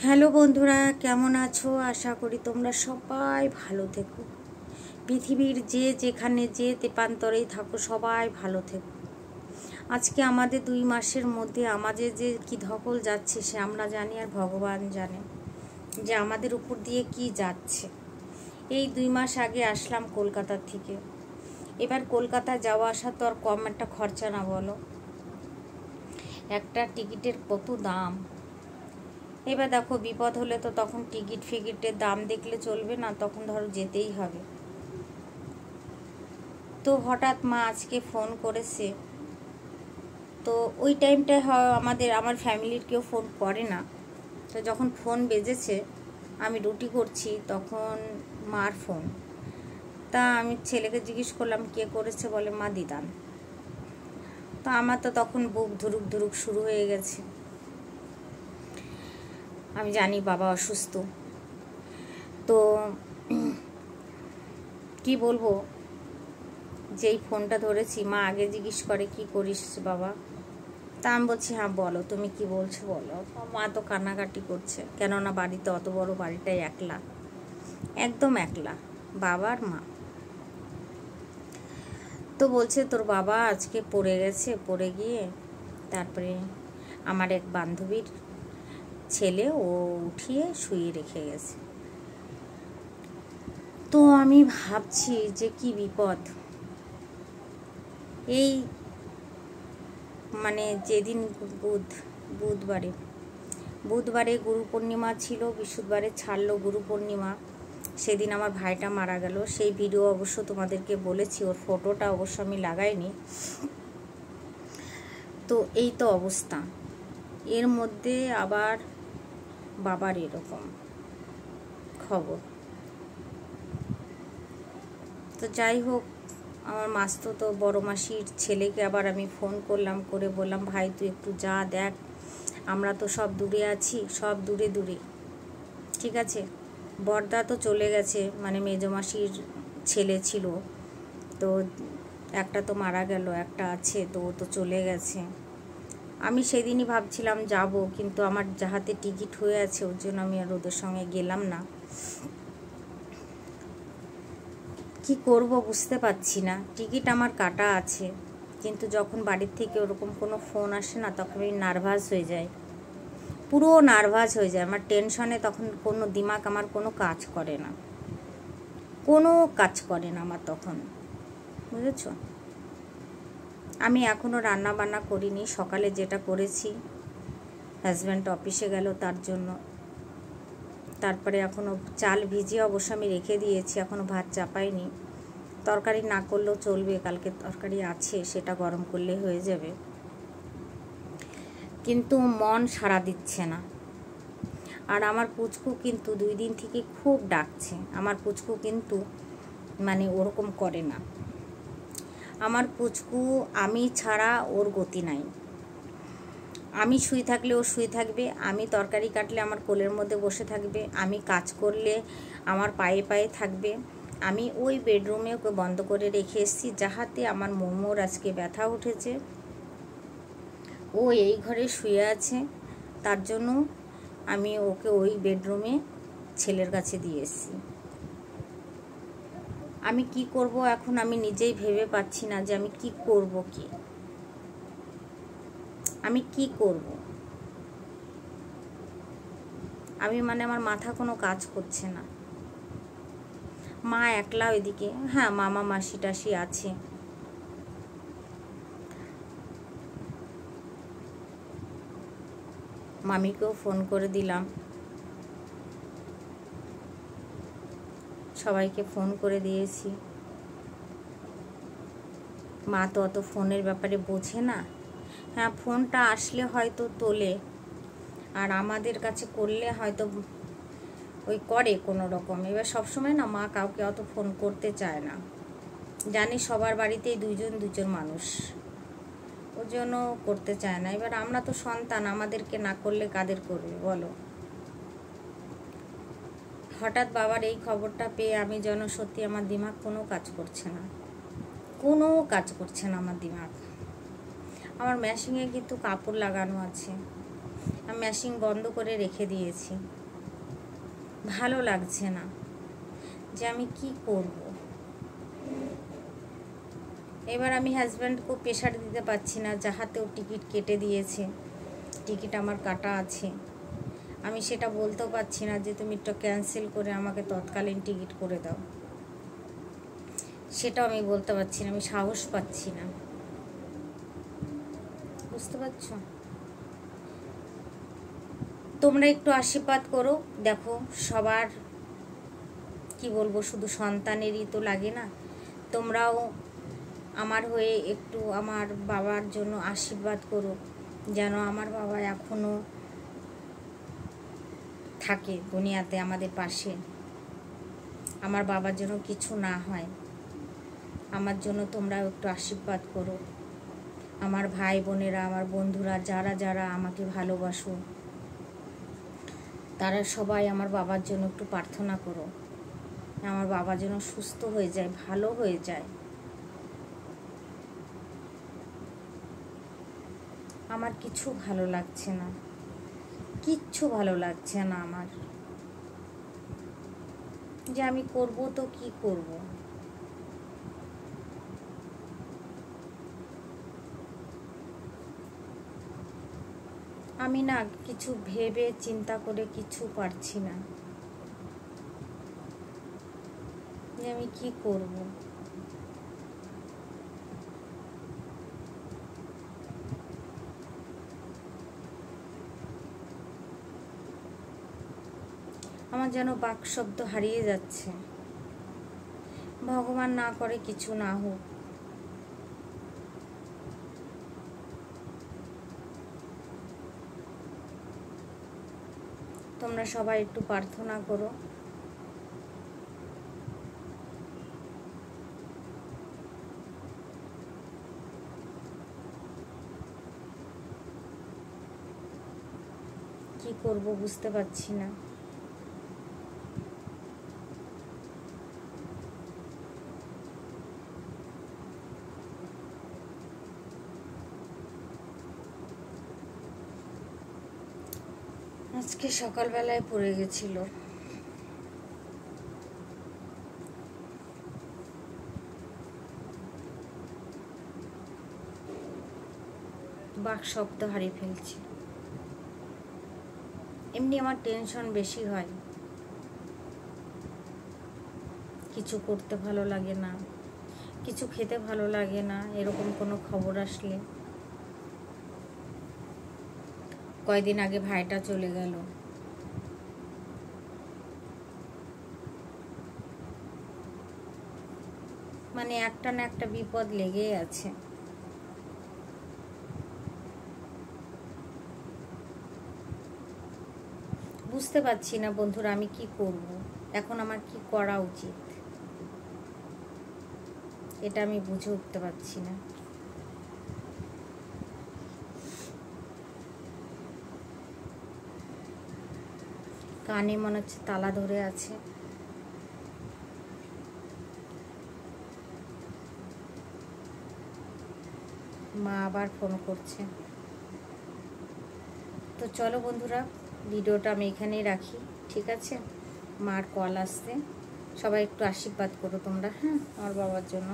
Hello বন্ধুরা, কেমন আছো? আশা করি তোমরা সবাই ভালো থেকো। পৃথিবীর যে যেখানে যে তেপান্তরেই থাকো সবাই ভালো থেকো। আজকে আমাদের 2 মাসের মধ্যে আমাদের যে কি ধকল যাচ্ছে সে আমরা জানি, আর ভগবান জানে যে আমাদের উপর দিয়ে কি যাচ্ছে। এই 2 মাস আগে আসলাম কলকাতা থেকে। এবার কলকাতা যাওয়া আসা তো আর কম একটা খরচা না, বলো? একটা টিকিটের কত দাম। এবার দেখো, বিপদ হলে তো তখন টিকিটের দাম দেখলে চলবে না, তখন ধরো যেতেই হবে। তো হঠাৎ মা আজকে ফোন করেছে। তো ওই টাইমটায় আমার ফ্যামিলির কেউ ফোন করে না। তো যখন ফোন বেজেছে, আমি রুটি করছি, তখন মার ফোন। তা আমি ছেলেকে জিজ্ঞেস করলাম কে করেছে, বলে মা দিদান। তো আমার তো তখন বুক ধুরুক ধুরুক শুরু হয়ে গেছে। আমি জানি বাবা অসুস্থ। তো কি বলবো, যেই ফোনটা ধরেছি মা আগে জিজ্ঞেস করে কি করিস বাবা। তা আমি বলছি হ্যাঁ বলো, তুমি কি বলছো বলো। মা তো কান্নাকাটি করছে, কেননা বাড়িতে অত বড় বাড়িটাই একলা, একদম একলা, বাবার মা। তো বলছে তোর বাবা আজকে পড়ে গেছে, পড়ে গিয়ে তারপরে আমার এক বান্ধবীর ছেলে ও উঠিয়ে শুয়ে রেখে গেছে। তো আমি ভাবছি যে কি বিপদ। এই মানে যেদিন বুধবারে গুরু পূর্ণিমা ছিল, বৃহস্পতিবারে ছাড়লো গুরু পূর্ণিমা, সেদিন আমার ভাইটা মারা গেল। সেই ভিডিও অবশ্য তোমাদেরকে বলেছি, ওর ফটোটা অবশ্য আমি লাগাইনি। তো এই তো অবস্থা। এর মধ্যে আবার বাবার এরকম খবর। তো যাই হোক, আমার মাসতো বড় মাসির ছেলেকে আবার আমি ফোন করলাম, করে বললাম ভাই তুই একটু যা দেখ, আমরা তো সব দূরে আছি, সব দূরে দূরে, ঠিক আছে। বড়দা তো চলে গেছে, মানে মেজো মাসির ছেলে ছিল, তো একটা তো মারা গেল, একটা আছে, তো ও তো চলে গেছে। আমি সেদিনই ভাবছিলাম যাব, কিন্তু আমার যাহাতে টিকিট হয়ে আছে ওর জন্য আমি আর ওদের সঙ্গে গেলাম না। কি করব বুঝতে পারছি না। টিকিট আমার কাটা আছে, কিন্তু যখন বাড়ির থেকে ওরকম কোনো ফোন আসে না, তখন আমি নার্ভাস হয়ে যাই, পুরো নার্ভাস হয়ে যায়। আমার টেনশনে তখন কোনো দিমাগ আমার কোনো কাজ করে না, কোনো কাজ করে না আমার তখন, বুঝেছ। আমি এখনও রান্না বান্না করিনি, সকালে যেটা করেছি হাজব্যান্ড অফিসে গেল তার জন্য। তারপরে এখনও চাল ভিজিয়ে অবশ্য আমি রেখে দিয়েছি, এখনও ভাত চাপাইনি। তরকারি না করলেও চলবে, কালকে তরকারি আছে, সেটা গরম করলে হয়ে যাবে। কিন্তু মন সাড়া দিচ্ছে না। আর আমার পুচকু কিন্তু 2 দিন থেকে খুব ডাকছে। আমার পুচকু কিন্তু মানে ওরকম করে না। আমার পুচকু আমি ছাড়া ওর গতি নাই। আমি শুয়ে থাকলে ও শুয়ে থাকবে, আমি তরকারি কাটলে আমার কোলের মধ্যে বসে থাকবে, আমি কাজ করলে আমার পায়ে পায়ে থাকবে। আমি ওই বেডরুমে ওকে বন্ধ করে রেখে এসেছি, যাহাতে আমার মোমোর আজকে ব্যথা উঠেছে, ও এই ঘরে শুয়ে আছে, তার জন্য আমি ওকে ওই বেডরুমে ছেলের কাছে দিয়ে এসেছি। আমি কি করব এখন আমি নিজেই ভেবে পাচ্ছি না যে আমি কি করব, আমি কি করব। আমি মানে আমার মাথা কোনো কাজ করছে না। মা একলা ওইদিকে, হ্যাঁ মামা মাসি টাসি আছে। মামিকেও ফোন করে দিলাম, সবাইকে ফোন করে দিয়েছি। মা তো অত ফোনের ব্যাপারে বোঝে না। হ্যাঁ ফোনটা আসলে হয়তো তোলে, আর আমাদের কাছে করলে হয়তো ওই করে কোনো রকম। এবার সবসময় না মা কাউকে অত ফোন করতে চায় না, জানি সবার বাড়িতেই দুজন মানুষ, ওর জন্য করতে চায় না। এবার আমরা তো সন্তান, আমাদেরকে না করলে কাদের করবে বলো। হঠাৎ বাবার এই খবরটা পেয়ে আমি যেন সত্যি আমার দিমাগ কোনো কাজ করছে না, কোনো কাজ করছে না আমার দিমাগ। আমার মেশিনে কিন্তু কাপড় লাগানো আছে, আমি মেশিন বন্ধ করে রেখে দিয়েছি, ভালো লাগছে না যে আমি কি করব। এবার আমি হাজব্যান্ডকেও প্রেশার দিতে পারছি না, যাহাতেও টিকিট কেটে দিয়েছে, টিকিট আমার কাটা আছে। আমি সেটা বলতেও পারছি না যে তুমি একটু ক্যান্সেল করে আমাকে তৎকালীন টিকিট করে দাও, সেটাও আমি বলতে পারছি না, আমি সাহস পাচ্ছি না। বুঝতে পারছো? তোমরা একটু আশীর্বাদ করো। দেখো, সবার কি বলবো, শুধু সন্তানেরই তো লাগে না, তোমরাও আমার হয়ে একটু আমার বাবার জন্য আশীর্বাদ করো, যেন আমার বাবা এখনও থাকে দুনিয়াতে আমাদের পাশে। আমার বাবার জন্য কিছু না হয়, আমার জন্য তোমরাও একটু আশীর্বাদ করো। আমার ভাই বোনেরা, আমার বন্ধুরা, যারা যারা আমাকে ভালোবাসো, তারা সবাই আমার বাবার জন্য একটু প্রার্থনা করো, আমার বাবা যেন সুস্থ হয়ে যায়, ভালো হয়ে যায়। আমার কিছু ভালো লাগছে না, কিচ্ছু ভালো লাগছে না আমার, যে আমি করব তো কি করব। আমি না কিছু ভেবে চিন্তা করে কিছু পারছি না যে আমি কি করব। আমার যেন বাকশব্দ হারিয়ে যাচ্ছে। ভগবান না করে কিছু না হোক। তোমরা সবাই একটু প্রার্থনা করো। কি করব বুঝতে পারছি না। আজকে সকালবেলায় পড়ে গেছিল, বাক শব্দ হারিয়ে ফেলছি। এমনি আমার টেনশন বেশি হয়, কিছু করতে ভালো লাগে না, কিছু খেতে ভালো লাগে না, এরকম কোনো খবর আসলে। কয়দিন আগে ভাইটা চলে গেল, মানে একটা না একটা বিপদ লেগেই আছে। বুঝতে পারছি না বন্ধুরা, আমি কি করব এখন, আমার কি করা উচিত এটা আমি বুঝে উঠতে পারছি না। কানে মনে হচ্ছে তালা ধরে আছে। মা আবার ফোন করছে। তো চলো বন্ধুরা, ভিডিওটা আমি এখানেই রাখি, ঠিক আছে? মার কল আসছে, সবাই একটু আশীর্বাদ করো তোমরা, হ্যাঁ, আমার বাবার জন্য।